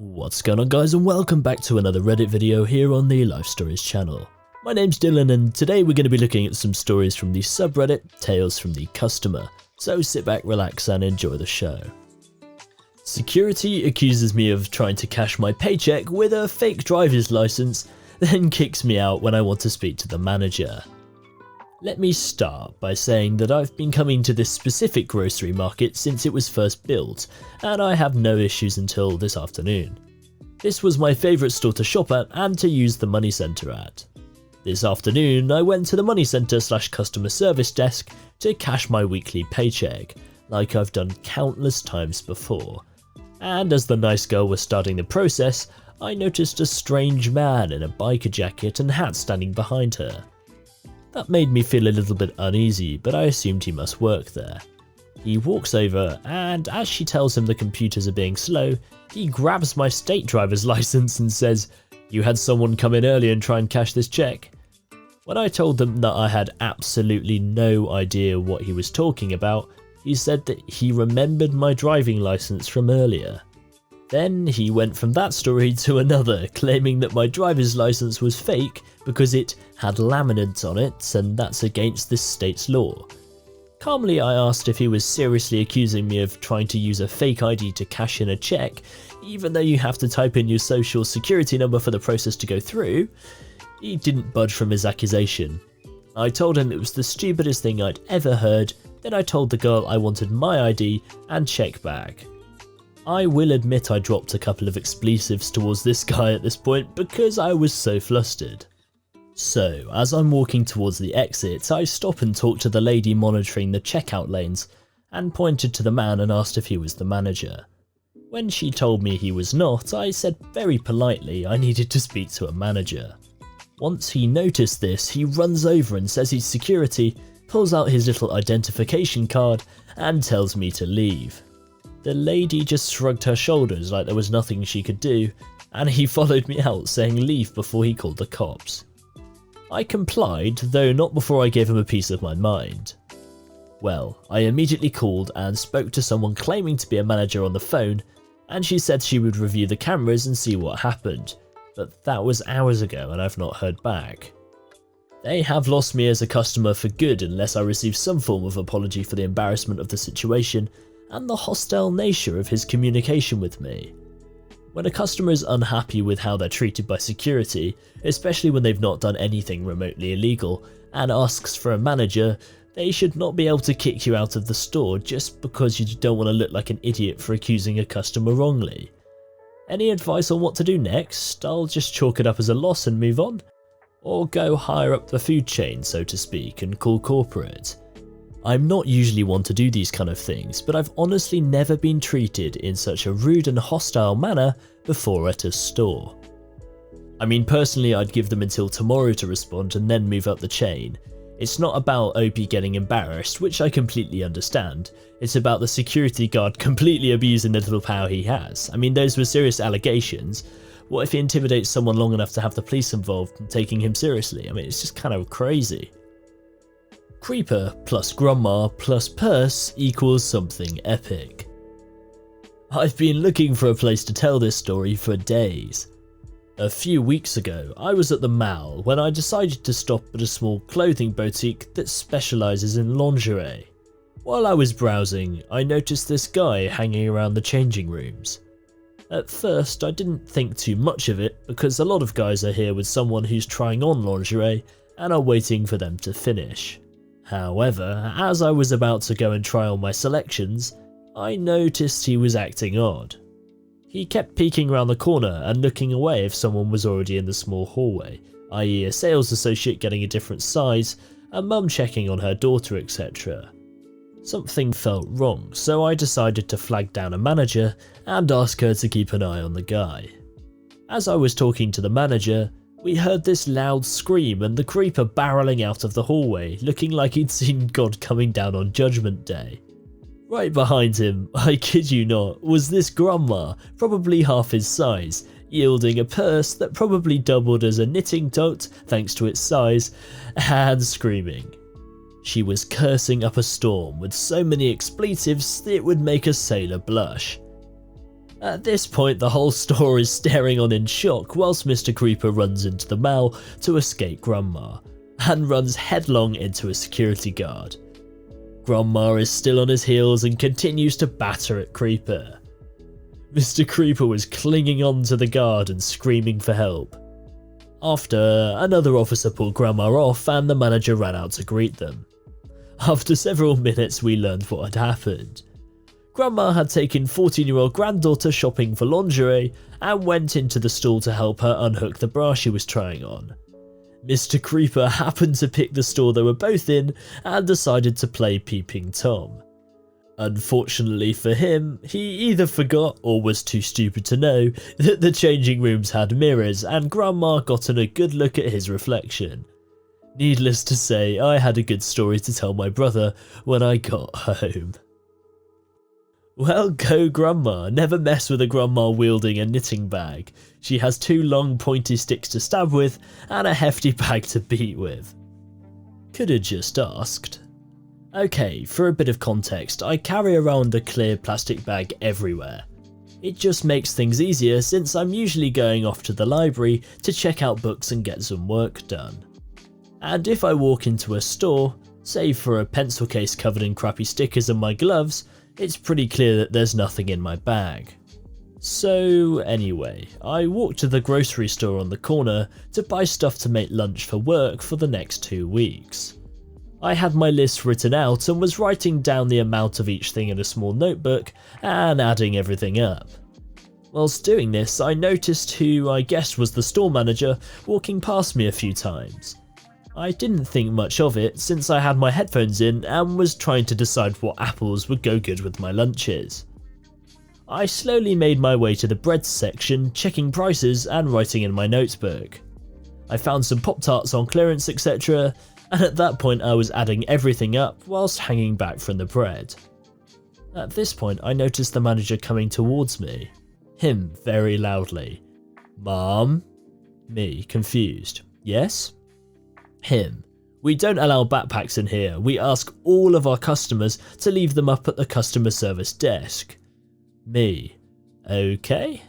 What's going on, guys, and welcome back to another Reddit video here on the Life Stories channel. My name's Dylan, and today we're going to be looking at some stories from the subreddit Tales from the Customer, so sit back, relax and enjoy the show. Security accuses me of trying to cash my paycheck with a fake driver's license, then kicks me out when I want to speak to the manager. Let me start by saying that I've been coming to this specific grocery market since it was first built, and I have no issues until this afternoon. This was my favourite store to shop at and to use the money centre at. This afternoon I went to the money centre / customer service desk to cash my weekly paycheck, like I've done countless times before. And as the nice girl was starting the process, I noticed a strange man in a biker jacket and hat standing behind her. That made me feel a little bit uneasy, but I assumed he must work there. He walks over, and as she tells him the computers are being slow, he grabs my state driver's license and says, "You had someone come in early and try and cash this check." When I told them that I had absolutely no idea what he was talking about, he said that he remembered my driving license from earlier. Then he went from that story to another, claiming that my driver's license was fake because it had laminates on it and that's against this state's law. Calmly I asked if he was seriously accusing me of trying to use a fake ID to cash in a check, even though you have to type in your social security number for the process to go through. He didn't budge from his accusation. I told him it was the stupidest thing I'd ever heard, then I told the girl I wanted my ID and check back. I will admit I dropped a couple of expletives towards this guy at this point because I was so flustered. So, as I'm walking towards the exit, I stop and talk to the lady monitoring the checkout lanes and pointed to the man and asked if he was the manager. When she told me he was not, I said very politely I needed to speak to a manager. Once he noticed this, he runs over and says he's security, pulls out his little identification card and tells me to leave. The lady just shrugged her shoulders like there was nothing she could do, and he followed me out saying leave before he called the cops. I complied, though not before I gave him a piece of my mind. Well, I immediately called and spoke to someone claiming to be a manager on the phone, and she said she would review the cameras and see what happened, but that was hours ago and I've not heard back. They have lost me as a customer for good unless I receive some form of apology for the embarrassment of the situation and the hostile nature of his communication with me. When a customer is unhappy with how they're treated by security, especially when they've not done anything remotely illegal, and asks for a manager, they should not be able to kick you out of the store just because you don't want to look like an idiot for accusing a customer wrongly. Any advice on what to do next? I'll just chalk it up as a loss and move on? Or go higher up the food chain, so to speak, and call corporate? I'm not usually one to do these kind of things, but I've honestly never been treated in such a rude and hostile manner before at a store. I mean, personally I'd give them until tomorrow to respond and then move up the chain. It's not about OP getting embarrassed, which I completely understand. It's about the security guard completely abusing the little power he has. I mean, those were serious allegations. What if he intimidates someone long enough to have the police involved and taking him seriously? I mean, it's just kind of crazy. Creeper plus grandma plus purse equals something epic. I've been looking for a place to tell this story for days. A few weeks ago, I was at the mall when I decided to stop at a small clothing boutique that specialises in lingerie. While I was browsing, I noticed this guy hanging around the changing rooms. At first, I didn't think too much of it because a lot of guys are here with someone who's trying on lingerie and are waiting for them to finish. However, as I was about to go and try on my selections, I noticed he was acting odd. He kept peeking around the corner and looking away if someone was already in the small hallway, i.e. a sales associate getting a different size, a mum checking on her daughter, etc. Something felt wrong, so I decided to flag down a manager and ask her to keep an eye on the guy. As I was talking to the manager, we heard this loud scream and the creeper barreling out of the hallway, looking like he'd seen God coming down on Judgment Day. Right behind him, I kid you not, was this grandma, probably half his size, yielding a purse that probably doubled as a knitting tote thanks to its size, and screaming. She was cursing up a storm with so many expletives that it would make a sailor blush. At this point, the whole store is staring on in shock whilst Mr. Creeper runs into the mall to escape Grandma, and runs headlong into a security guard. Grandma is still on his heels and continues to batter at Creeper. Mr. Creeper was clinging on to the guard and screaming for help. After, another officer pulled Grandma off and the manager ran out to greet them. After several minutes, we learned what had happened. Grandma had taken 14-year-old granddaughter shopping for lingerie and went into the stall to help her unhook the bra she was trying on. Mr. Creeper happened to pick the store they were both in and decided to play Peeping Tom. Unfortunately for him, he either forgot or was too stupid to know that the changing rooms had mirrors and Grandma gotten a good look at his reflection. Needless to say, I had a good story to tell my brother when I got home. Well, go Grandma, never mess with a grandma wielding a knitting bag. She has 2 long pointy sticks to stab with and a hefty bag to beat with. Coulda just asked. Okay, for a bit of context, I carry around a clear plastic bag everywhere. It just makes things easier since I'm usually going off to the library to check out books and get some work done. And if I walk into a store, save for a pencil case covered in crappy stickers and my gloves, it's pretty clear that there's nothing in my bag. So anyway, I walked to the grocery store on the corner to buy stuff to make lunch for work for the next 2 weeks. I had my list written out and was writing down the amount of each thing in a small notebook and adding everything up. Whilst doing this, I noticed who I guessed was the store manager walking past me a few times. I didn't think much of it since I had my headphones in and was trying to decide what apples would go good with my lunches. I slowly made my way to the bread section, checking prices and writing in my notebook. I found some Pop-Tarts on clearance, etc, and at that point I was adding everything up whilst hanging back from the bread. At this point I noticed the manager coming towards me. Him very loudly. "Mom?" Me, confused. "Yes?" Him. "We don't allow backpacks in here. We ask all of our customers to leave them up at the customer service desk." Me. "Okay."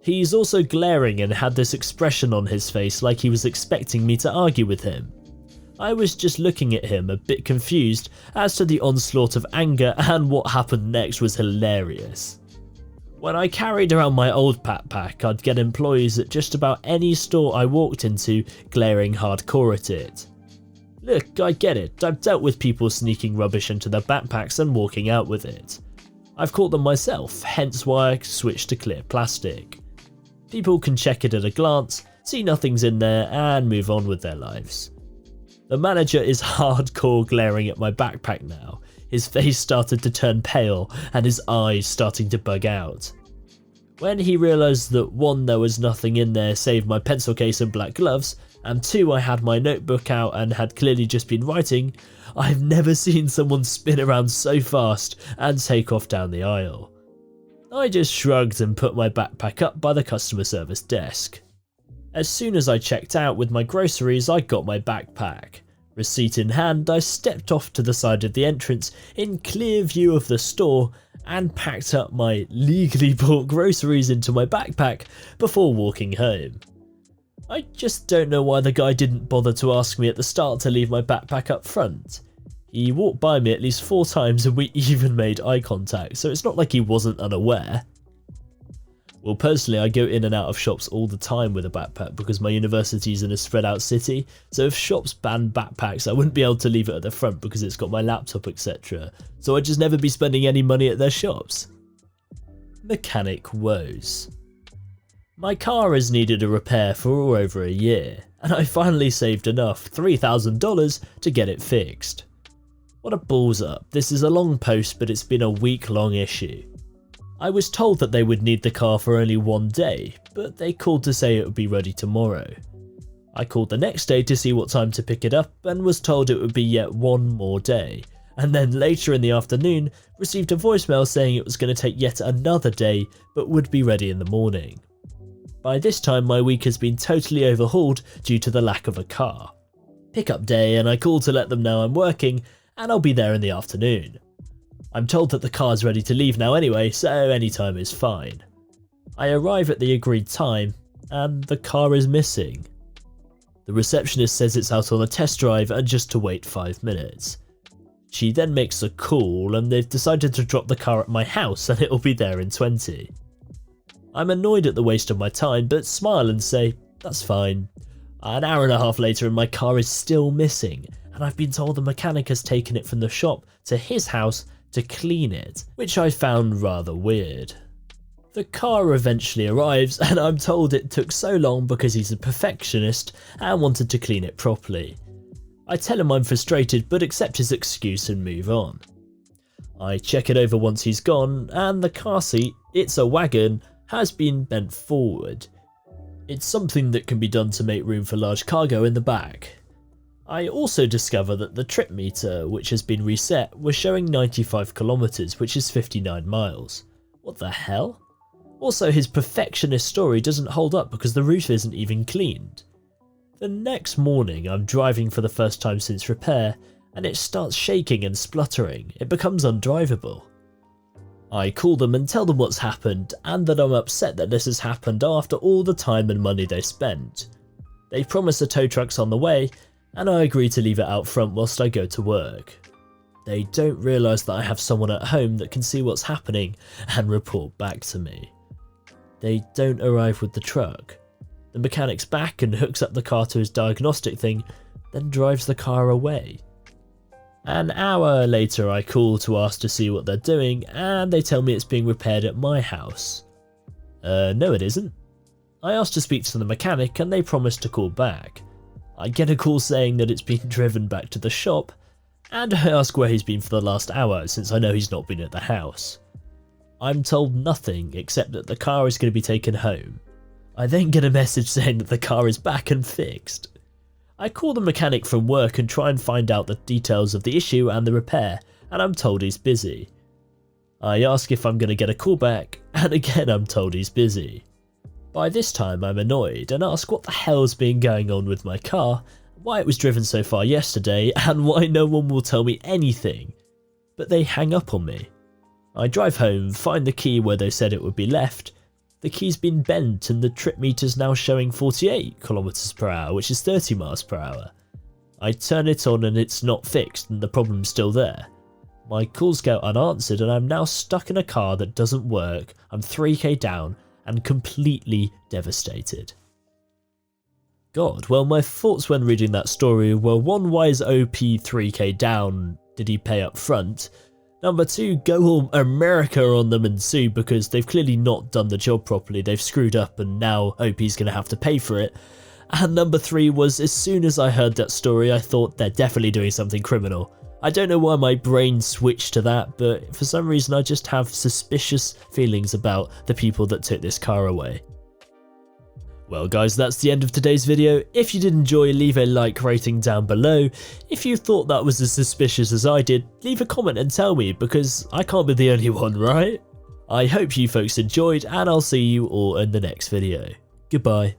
He's also glaring and had this expression on his face like he was expecting me to argue with him. I was just looking at him a bit confused as to the onslaught of anger, and what happened next was hilarious. When I carried around my old backpack, I'd get employees at just about any store I walked into glaring hardcore at it. Look, I get it, I've dealt with people sneaking rubbish into their backpacks and walking out with it. I've caught them myself, hence why I switched to clear plastic. People can check it at a glance, see nothing's in there and move on with their lives. The manager is hardcore glaring at my backpack now. His face started to turn pale and his eyes starting to bug out. When he realised that 1, there was nothing in there save my pencil case and black gloves, and 2, I had my notebook out and had clearly just been writing, I've never seen someone spin around so fast and take off down the aisle. I just shrugged and put my backpack up by the customer service desk. As soon as I checked out with my groceries, I got my backpack. Receipt in hand, I stepped off to the side of the entrance in clear view of the store and packed up my legally bought groceries into my backpack before walking home. I just don't know why the guy didn't bother to ask me at the start to leave my backpack up front. He walked by me at least 4 times and we even made eye contact, so it's not like he wasn't unaware. Well, personally, I go in and out of shops all the time with a backpack because my university's in a spread out city, so if shops banned backpacks I wouldn't be able to leave it at the front because it's got my laptop, etc, so I'd just never be spending any money at their shops. Mechanic woes. My car has needed a repair for over a year, and I finally saved enough, $3,000, to get it fixed. What a balls up, this is a long post but it's been a week-long issue. I was told that they would need the car for only 1 day, but they called to say it would be ready tomorrow. I called the next day to see what time to pick it up and was told it would be yet 1 more day, and then later in the afternoon received a voicemail saying it was going to take yet another day but would be ready in the morning. By this time my week has been totally overhauled due to the lack of a car. Pickup day, and I called to let them know I'm working and I'll be there in the afternoon. I'm told that the car's ready to leave now anyway, so any time is fine. I arrive at the agreed time and the car is missing. The receptionist says it's out on a test drive and just to wait 5 minutes. She then makes a call and they've decided to drop the car at my house and it'll be there in 20. I'm annoyed at the waste of my time but smile and say, that's fine. An hour and a half later and my car is still missing, and I've been told the mechanic has taken it from the shop to his house to clean it, which I found rather weird. The car eventually arrives and I'm told it took so long because he's a perfectionist and wanted to clean it properly. I tell him I'm frustrated but accept his excuse and move on. I check it over once he's gone and the car seat, it's a wagon, has been bent forward. It's something that can be done to make room for large cargo in the back. I also discover that the trip meter, which has been reset, was showing 95 kilometers, which is 59 miles. What the hell? Also, his perfectionist story doesn't hold up because the roof isn't even cleaned. The next morning, I'm driving for the first time since repair, and it starts shaking and spluttering. It becomes undrivable. I call them and tell them what's happened and that I'm upset that this has happened after all the time and money they spent. They promise a tow truck's on the way and I agree to leave it out front whilst I go to work. They don't realise that I have someone at home that can see what's happening and report back to me. They don't arrive with the truck. The mechanic's back and hooks up the car to his diagnostic thing, then drives the car away. An hour later I call to ask to see what they're doing and they tell me it's being repaired at my house. No it isn't. I asked to speak to the mechanic and they promised to call back. I get a call saying that it's been driven back to the shop and I ask where he's been for the last hour since I know he's not been at the house. I'm told nothing except that the car is going to be taken home. I then get a message saying that the car is back and fixed. I call the mechanic from work and try and find out the details of the issue and the repair, and I'm told he's busy. I ask if I'm going to get a call back, and again I'm told he's busy. By this time I'm annoyed and ask what the hell's been going on with my car, why it was driven so far yesterday, and why no one will tell me anything. But they hang up on me. I drive home, find the key where they said it would be left. The key's been bent and the trip meter's now showing 48 kilometers per hour, which is 30 miles per hour. I turn it on and it's not fixed and the problem's still there. My calls go unanswered and I'm now stuck in a car that doesn't work, I'm 3k down and completely devastated. God, well my thoughts when reading that story were 1, why is OP 3k down, did he pay up front? Number 2, go all America on them and sue because they've clearly not done the job properly, they've screwed up and now OP's going to have to pay for it. And number 3 was, as soon as I heard that story I thought they're definitely doing something criminal. I don't know why my brain switched to that, but for some reason I just have suspicious feelings about the people that took this car away. Well guys, that's the end of today's video. If you did enjoy, leave a like rating down below. If you thought that was as suspicious as I did, leave a comment and tell me, because I can't be the only one, right? I hope you folks enjoyed, and I'll see you all in the next video. Goodbye.